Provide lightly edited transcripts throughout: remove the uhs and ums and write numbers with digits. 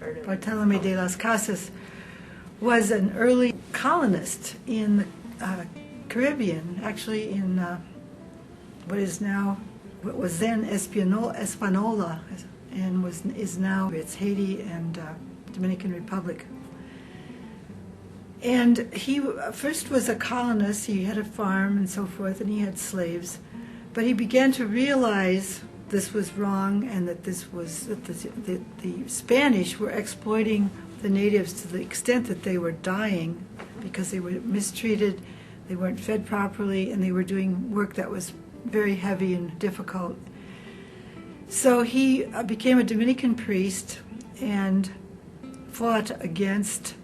Bartolomé de las Casas was an early colonist in the Caribbean, actually in what was then Hispaniola, and is now it's Haiti and Dominican Republic. And he first was a colonist. He had a farm and so forth, and he had slaves. But he began to realize this was wrong, and that the Spanish were exploiting the natives to the extent that they were dying because they were mistreated, they weren't fed properly, and they were doing work that was very heavy and difficult. So he became a Dominican priest and fought against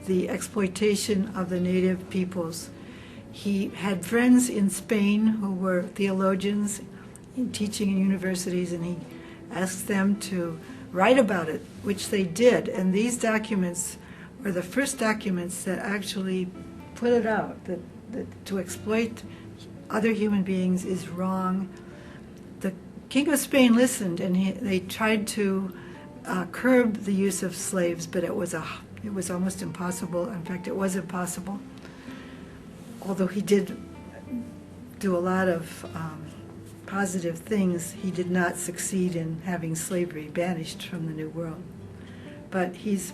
the exploitation of the native peoples. He had friends in Spain who were theologians teaching in universities, and he asked them to write about it, which they did. And these documents were the first documents that actually put it out, that to exploit other human beings is wrong. The King of Spain listened, and they tried to curb the use of slaves, but it was almost impossible. In fact, it was impossible. Although he did do a lot of positive things, he did not succeed in having slavery banished from the New World. But he's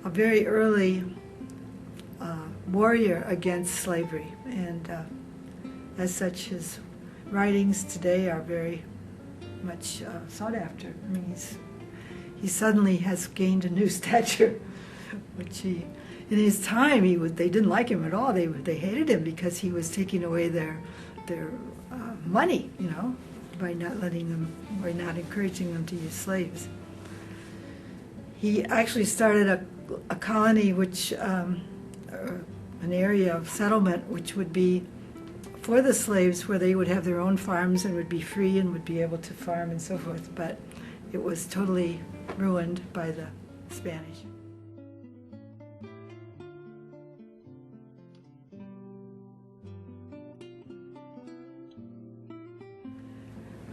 a very early warrior against slavery, and as such, his writings today are very much sought after. I mean, he suddenly has gained a new stature, which in his time, they didn't like him at all. They hated him because he was taking away their money, by not encouraging them to use slaves. He actually started a colony, which an area of settlement, which would be for the slaves, where they would have their own farms and would be free and would be able to farm and so forth. But it was totally ruined by the Spanish.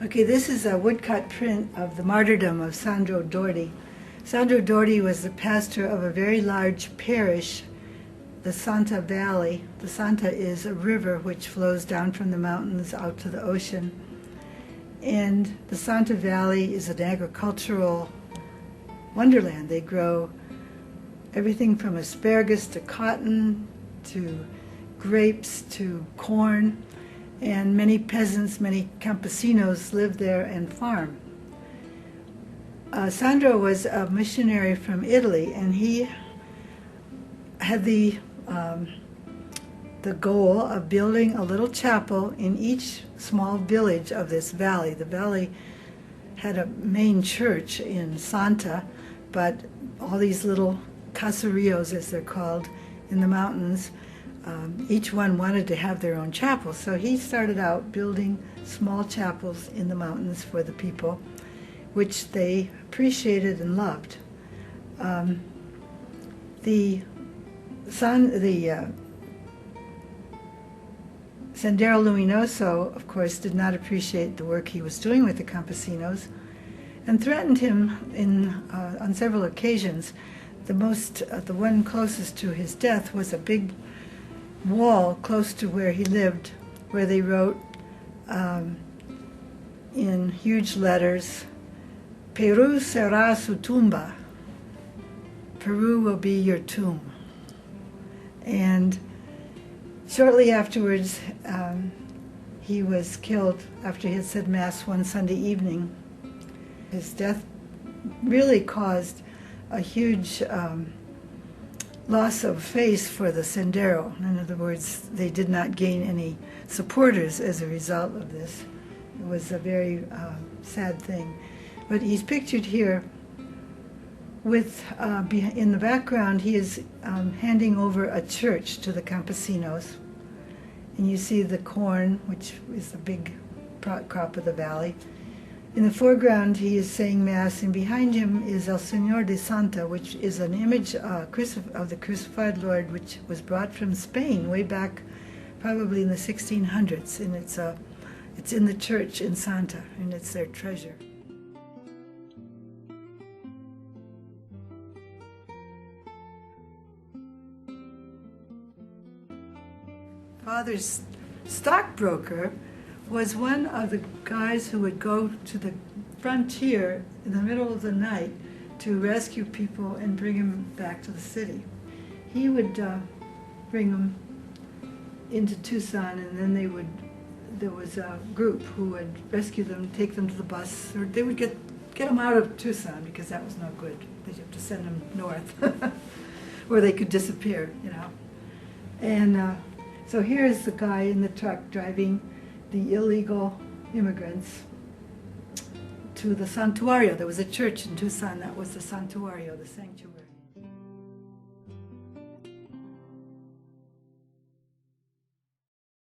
Okay, this is a woodcut print of the martyrdom of Sandro Doherty. Sandro Doherty was the pastor of a very large parish, the Santa Valley. The Santa is a river which flows down from the mountains out to the ocean. And the Santa Valley is an agricultural wonderland. They grow everything from asparagus to cotton to grapes to corn. And many peasants, many campesinos live there and farm. Sandro was a missionary from Italy, and he had the goal of building a little chapel in each small village of this valley. The valley had a main church in Santa, but all these little caseríos, as they're called, in the mountains, each one wanted to have their own chapel. So he started out building small chapels in the mountains for the people, which they appreciated and loved. The Sendero Luminoso, of course, did not appreciate the work he was doing with the campesinos and threatened him on several occasions. The one closest to his death was a big wall close to where he lived, where they wrote in huge letters, "Peru será su tumba." Peru will be your tomb. And shortly afterwards, he was killed after he had said Mass one Sunday evening. His death really caused a huge loss of face for the Sendero. In other words, they did not gain any supporters as a result of this. It was a very sad thing. But he's pictured here with, in the background, he is handing over a church to the campesinos. And you see the corn, which is the big crop of the valley. In the foreground, he is saying Mass, and behind him is El Señor de Santa, which is an image of the crucified Lord, which was brought from Spain way back, probably in the 1600s, and it's in the church in Santa, and it's their treasure. father's stockbroker was one of the guys who would go to the frontier in the middle of the night to rescue people and bring them back to the city. He would bring them into Tucson, and then there was a group who would rescue them, take them to the bus, or they would get them out of Tucson, because that was no good. They'd have to send them north, where they could disappear, you know. And so here's the guy in the truck driving the illegal immigrants to the Santuario. There was a church in Tucson that was the Santuario, the sanctuary.